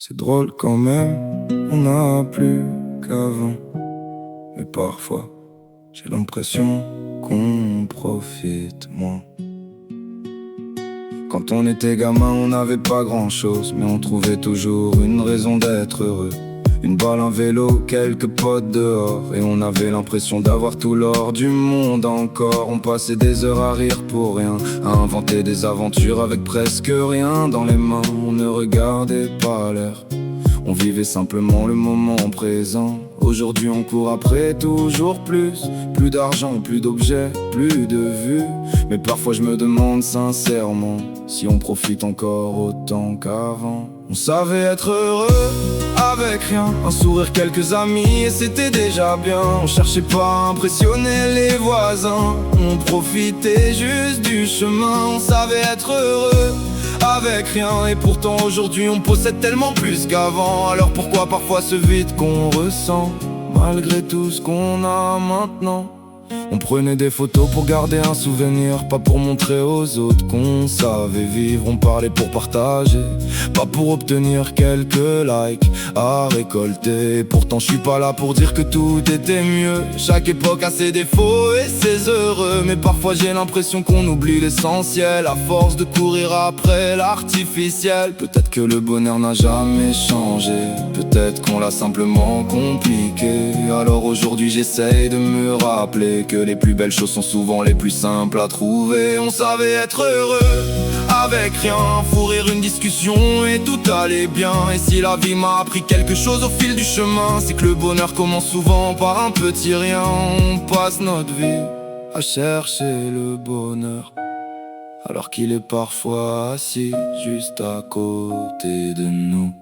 C'est drôle quand même, on n'a plus qu'avant. Mais parfois, j'ai l'impression qu'on profite moins. Quand on était gamin, on n'avait pas grand-chose, mais on trouvait toujours une raison d'être heureux. Une balle, un vélo, quelques potes dehors, et on avait l'impression d'avoir tout l'or du monde encore. On passait des heures à rire pour rien, à inventer des aventures avec presque rien dans les mains. On ne regardait pas l'heure, on vivait simplement le moment présent. Aujourd'hui on court après toujours plus. Plus d'argent, plus d'objets, plus de vues. Mais parfois je me demande sincèrement si on profite encore autant qu'avant. On savait être heureux avec rien, un sourire, quelques amis et c'était déjà bien. On cherchait pas à impressionner les voisins, on profitait juste du chemin. On savait être heureux avec rien, et pourtant aujourd'hui on possède tellement plus qu'avant. Alors pourquoi parfois ce vide qu'on ressent, malgré tout ce qu'on a maintenant? On prenait des photos pour garder un souvenir, pas pour montrer aux autres qu'on savait vivre. On parlait pour partager, pas pour obtenir quelques likes à récolter. Et pourtant je suis pas là pour dire que tout était mieux. Chaque époque a ses défauts et ses heureux, mais parfois j'ai l'impression qu'on oublie l'essentiel à force de courir après l'artificiel. Peut-être que le bonheur n'a jamais changé, peut-être qu'on l'a simplement compliqué. Alors aujourd'hui j'essaye de me rappeler que les plus belles choses sont souvent les plus simples à trouver. On savait être heureux avec rien, un fou rire, une discussion et tout allait bien. Et si la vie m'a appris quelque chose au fil du chemin, c'est que le bonheur commence souvent par un petit rien. On passe notre vie à chercher le bonheur, alors qu'il est parfois assis juste à côté de nous.